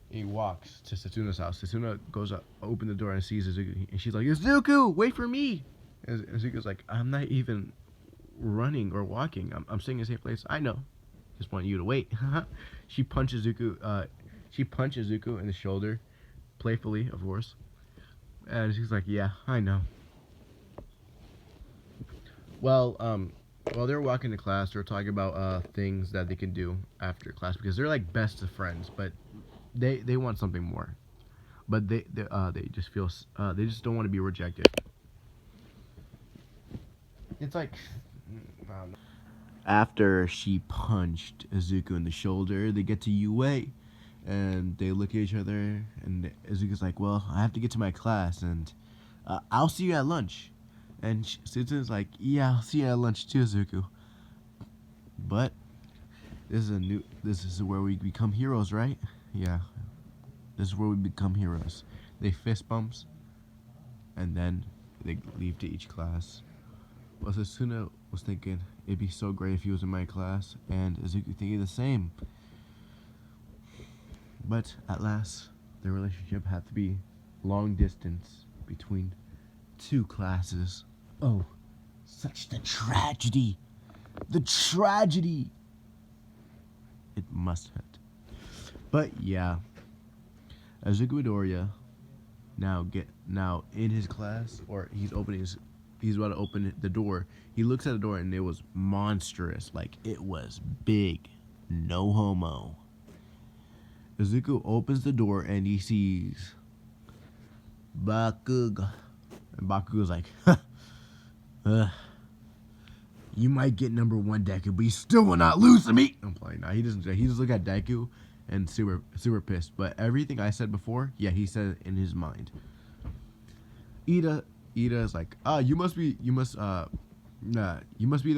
He walks to Setsuna's house. Setsuna goes up, open the door, and sees Izuku, and she's like, Izuku, wait for me! And Izuku's like, I'm not even running or walking. I'm staying in the same place. I know. Just want you to wait. She punches Zuko. She punches Zuko in the shoulder, playfully, of course. And she's like, yeah, I know. Well, while they're walking to class, they're talking about things that they can do after class, because they're like best of friends, but they want something more. But they just feel they just don't want to be rejected. It's like, I don't know. After she punched Izuku in the shoulder, they get to UA, and they look at each other, and Izuku's like, well, I have to get to my class, and I'll see you at lunch. And Setsuna's like, yeah, I'll see you at lunch too, Izuku. But this is where we become heroes, right? Yeah, this is where we become heroes. They fist bumps, and then they leave to each class. Well, Setsuna was thinking, it'd be so great if he was in my class, and Izuku thinking the same. But at last, their relationship had to be long distance between 2 classes. Oh, such the tragedy! The tragedy! It must have. But yeah, Izuku Midoriya now in his class, or he's about to open the door. He looks at the door and it was monstrous, like it was big, no homo. Izuku opens the door and he sees Bakugo, and Bakugo's like, you might get number one Deku, but you still will not lose to me. I'm playing. Nah, he doesn't. He just look at Deku and super pissed. But everything I said before, yeah, he said it in his mind. Ida is like, you must be the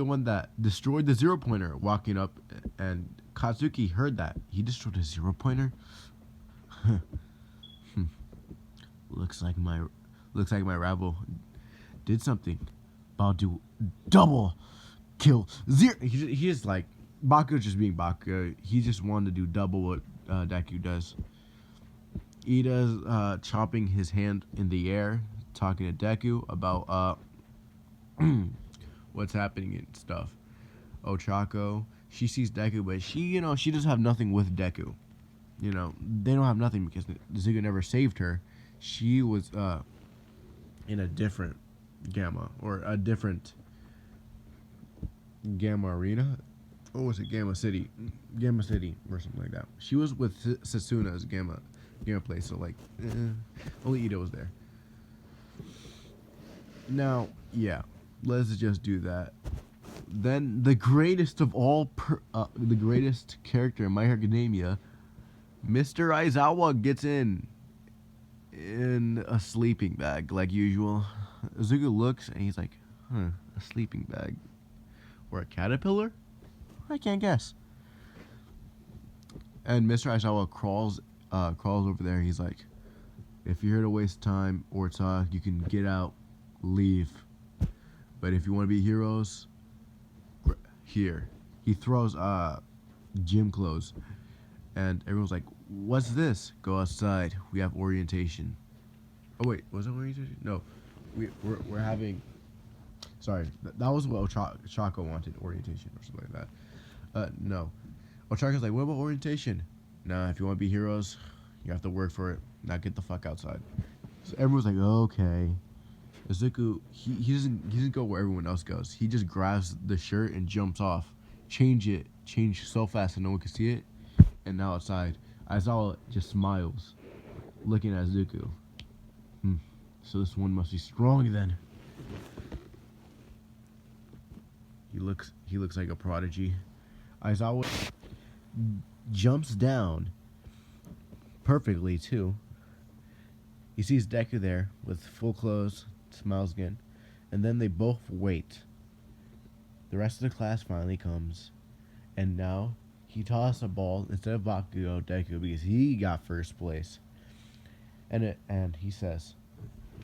one that destroyed the 0-pointer. Walking up, and Katsuki heard that he destroyed a 0-pointer. looks like my rival did something. I'll do double kill zero. He just like Baku's just being Baku. He just wanted to do double what Deku does. Ida's chopping his hand in the air, talking to Deku about what's happening and stuff. Ochako, she sees Deku, but she doesn't have nothing with Deku. They don't have nothing because Zuko never saved her. She was in a different Gamma, or a different Gamma Arena. Or was it Gamma City? Gamma City or something like that. She was with Sasuna's Gamma place, so like only Ida was there. Now, yeah, let's just do that. Then the greatest of all, the greatest character in My Hero Academia, Mr. Aizawa gets in a sleeping bag like usual. Izuku looks and he's like, a sleeping bag or a caterpillar? I can't guess. And Mr. Aizawa crawls over there. He's like, if you're here to waste time or talk, you can get out, leave. But if you want to be heroes, here. He throws gym clothes, and everyone's like, what's this? Go outside. We have orientation. Oh wait, was it orientation? No, we're having. Sorry, that was what Ochako wanted, orientation or something like that. No, Ochako's like, what about orientation? Nah, if you want to be heroes, you have to work for it. Now get the fuck outside. So everyone's like, okay. Izuku, he doesn't go where everyone else goes. He just grabs the shirt and jumps off. Change so fast that no one can see it. And now outside, Aizawa just smiles, looking at Izuku. So this one must be strong then. He looks like a prodigy. Aizawa jumps down perfectly too. He sees Deku there with full clothes, smiles again, and then they both wait. The rest of the class finally comes, and now he tosses a ball instead of Deku because he got first place. And he says,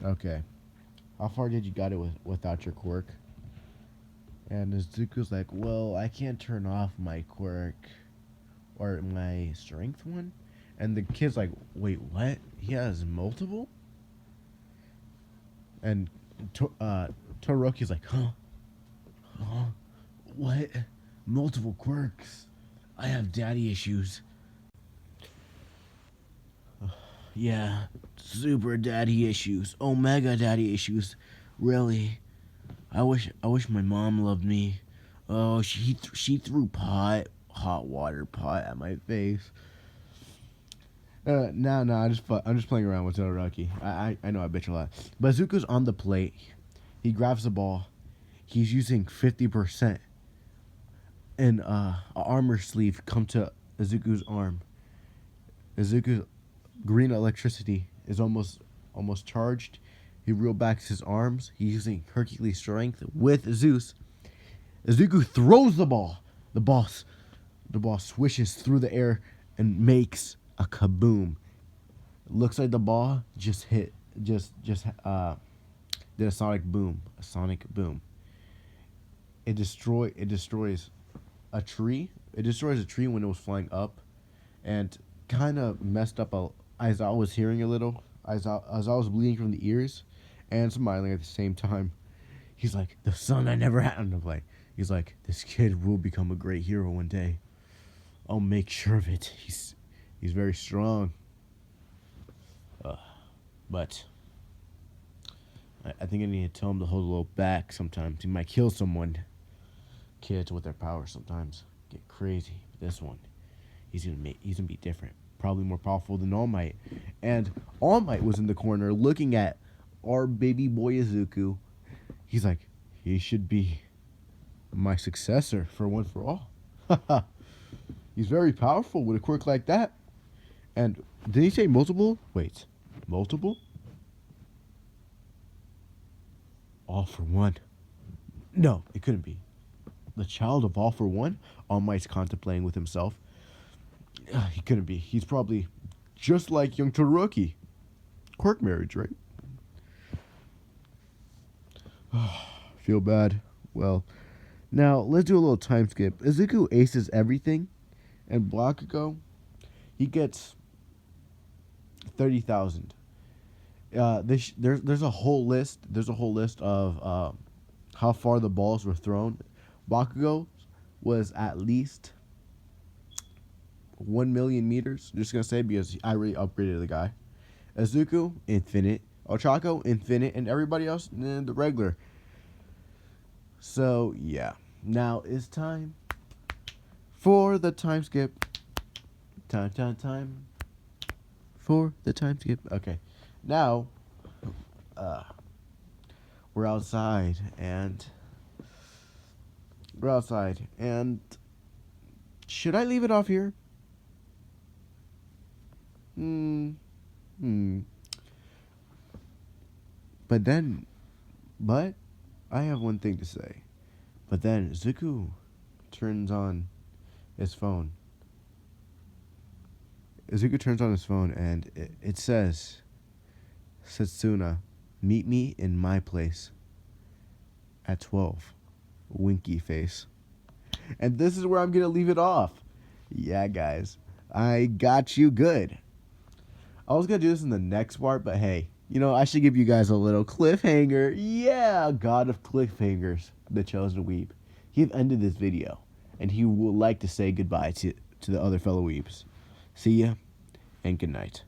okay, how far did you got it without your quirk? And Izuku's like, well, I can't turn off my quirk or my strength one. And the kid's like, wait, what? He has multiple? And Todoroki's like, huh? What? Multiple quirks? I have daddy issues. Yeah, super daddy issues. Omega daddy issues. Really? I wish my mom loved me. Oh, she threw hot water pot at my face. No, I'm just playing around with Todoroki. I know I bitch a lot. But Izuku's on the plate. He grabs the ball. He's using 50%. And a armor sleeve come to Izuku's arm. Izuku's green electricity is almost charged. He reeled back his arms. He's using Hercules strength with Zeus. Izuku throws the ball. The ball swishes through the air and makes a kaboom. It looks like the ball just did a sonic boom. It destroys a tree. It destroys a tree when it was flying up, and kind of messed up Aizawa was hearing a little. Aizawa was bleeding from the ears and smiling at the same time. He's like, the son I never had. And I'm like, he's like, this kid will become a great hero one day. I'll make sure of it. He's very strong. But I think I need to tell him to hold a little back sometimes. He might kill someone. Kids with their powers sometimes get crazy. But this one, he's gonna be different. Probably more powerful than All Might. And All Might was in the corner looking at our baby boy Izuku. He's like, he should be my successor for one for all. He's very powerful with a quirk like that. And did he say multiple? Wait, multiple? All for one. No, it couldn't be. The child of All for One? All Might's contemplating with himself. He couldn't be. He's probably just like young Todoroki. Quirk marriage, right? Feel bad. Well, now let's do a little time skip. Izuku aces everything, and Bakugo, he gets 30,000. There's a whole list. There's a whole list of how far the balls were thrown. Bakugo was at least 1 million meters. Just gonna say because I really upgraded the guy. Izuku, infinite. Ochako, infinite, and everybody else, the regular. So yeah, now it's time for the time skip. Time for the time skip. Okay, now we're outside and should I leave it off here? But I have one thing to say. But then Zuko turns on his phone. Zuko turns on his phone and it says, Setsuna, meet me in my place at 12. Winky face. And this is where I'm going to leave it off. Yeah, guys. I got you good. I was going to do this in the next part, but hey, I should give you guys a little cliffhanger. Yeah, God of cliffhangers, the chosen weeb. He've ended this video, and he would like to say goodbye to the other fellow weebs. See ya, and good night.